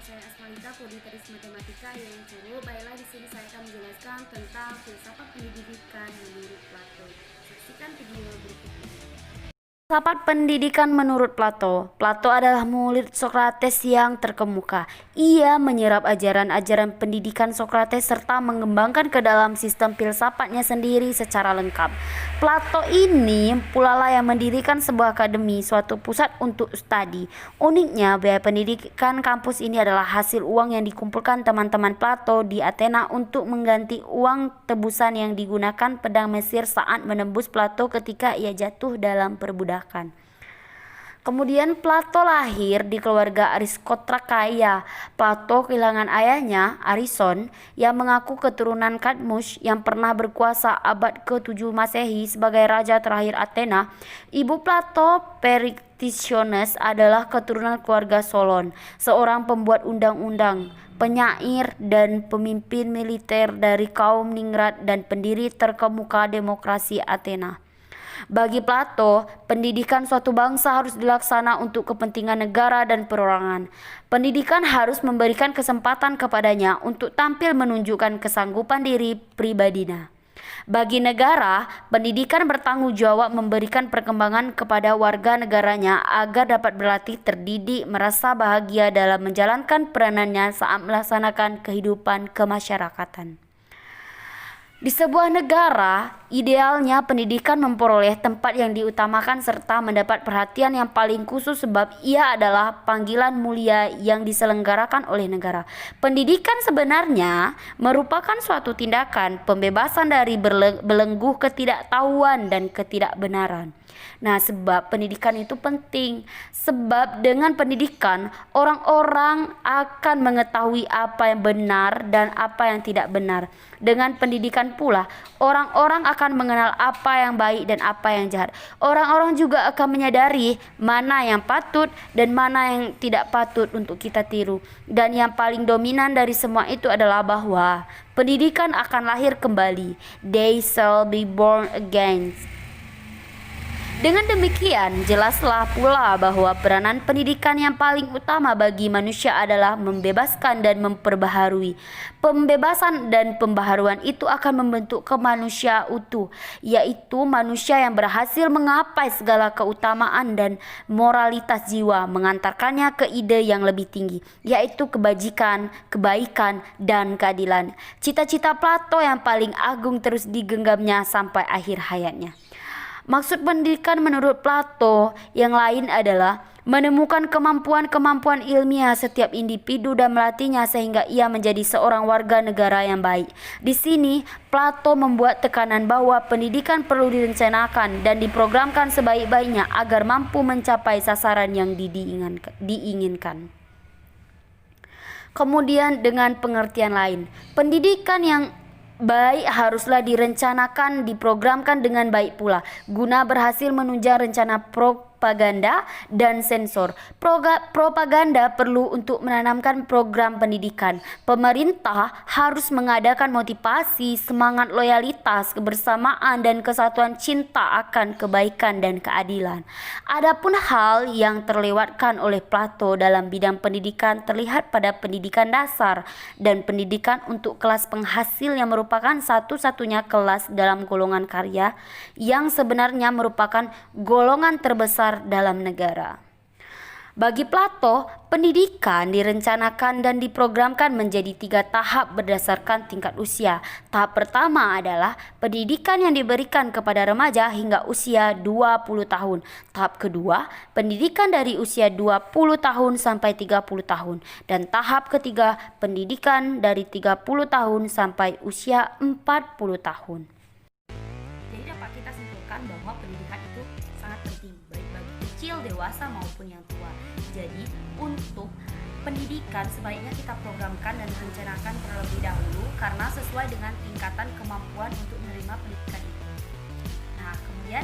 saya Asmalita, prodi Teknik Matematika yang Curu. Baiklah, di sini saya akan menjelaskan tentang filsafat pendidikan menurut Plato. Saksikan video berikut ini. Filsafat pendidikan menurut Plato. Plato adalah murid Sokrates yang terkemuka. Ia menyerap ajaran-ajaran pendidikan Sokrates serta mengembangkan ke dalam sistem filsafatnya sendiri secara lengkap. Plato ini pula lah yang mendirikan sebuah akademi, suatu pusat untuk studi. Uniknya, biaya pendidikan kampus ini adalah hasil uang yang dikumpulkan teman-teman Plato di Athena untuk mengganti uang tebusan yang digunakan pedang Mesir saat menembus Plato ketika ia jatuh dalam perbudakan. Kemudian Plato lahir di keluarga aristokrat kaya. Plato kehilangan ayahnya, Arison, yang mengaku keturunan Kadmus yang pernah berkuasa abad ke-7 Masehi sebagai raja terakhir Athena. Ibu Plato, Perictisiones, adalah keturunan keluarga Solon, seorang pembuat undang-undang, penyair, dan pemimpin militer dari kaum ningrat dan pendiri terkemuka demokrasi Athena. Bagi Plato, pendidikan suatu bangsa harus dilaksana untuk kepentingan negara dan perorangan. Pendidikan harus memberikan kesempatan kepadanya untuk tampil menunjukkan kesanggupan diri pribadinya. Bagi negara, pendidikan bertanggung jawab memberikan perkembangan kepada warga negaranya agar dapat berlatih, terdidik, merasa bahagia dalam menjalankan peranannya saat melaksanakan kehidupan kemasyarakatan. Di sebuah negara, idealnya pendidikan memperoleh tempat yang diutamakan serta mendapat perhatian yang paling khusus sebab ia adalah panggilan mulia yang diselenggarakan oleh negara. Pendidikan sebenarnya merupakan suatu tindakan pembebasan dari belenggu ketidaktahuan dan ketidakbenaran. Nah, sebab pendidikan itu penting. Sebab dengan pendidikan, orang-orang akan mengetahui apa yang benar dan apa yang tidak benar. Dengan pendidikan pula, orang-orang akan mengenal apa yang baik dan apa yang jahat. Orang-orang juga akan menyadari mana yang patut dan mana yang tidak patut untuk kita tiru. Dan yang paling dominan dari semua itu adalah bahwa pendidikan akan lahir kembali. They shall be born again. Dengan demikian, jelaslah pula bahwa peranan pendidikan yang paling utama bagi manusia adalah membebaskan dan memperbaharui. Pembebasan dan pembaharuan itu akan membentuk manusia utuh, yaitu manusia yang berhasil menggapai segala keutamaan dan moralitas jiwa, mengantarkannya ke ide yang lebih tinggi, yaitu kebajikan, kebaikan, dan keadilan. Cita-cita Plato yang paling agung terus digenggamnya sampai akhir hayatnya. Maksud pendidikan menurut Plato yang lain adalah menemukan kemampuan-kemampuan ilmiah setiap individu dan melatihnya sehingga ia menjadi seorang warga negara yang baik. Di sini, Plato membuat tekanan bahwa pendidikan perlu direncanakan dan diprogramkan sebaik-baiknya agar mampu mencapai sasaran yang diinginkan. Kemudian dengan pengertian lain, pendidikan yang baik haruslah direncanakan, diprogramkan dengan baik pula, guna berhasil menunjang rencana propaganda dan sensor. Propaganda perlu untuk menanamkan program pendidikan. Pemerintah harus mengadakan motivasi, semangat loyalitas, kebersamaan, dan kesatuan cinta akan kebaikan dan keadilan. Adapun hal yang terlewatkan oleh Plato dalam bidang pendidikan terlihat pada pendidikan dasar dan pendidikan untuk kelas penghasil yang merupakan satu-satunya kelas dalam golongan karya yang sebenarnya merupakan golongan terbesar dalam negara. Bagi Plato, pendidikan direncanakan dan diprogramkan menjadi 3 tahap berdasarkan tingkat usia. Tahap pertama adalah pendidikan yang diberikan kepada remaja hingga usia 20 tahun. Tahap kedua, pendidikan dari usia 20 tahun sampai 30 tahun. Dan tahap ketiga, pendidikan dari 30 tahun sampai usia 40 tahun. Jadi dapat kita simpulkan bahwa pendidikan itu sangat penting, baik bagi kecil, dewasa maupun yang tua. Jadi untuk pendidikan sebaiknya kita programkan dan rencanakan terlebih dahulu karena sesuai dengan tingkatan kemampuan untuk menerima pendidikan itu. Nah, kemudian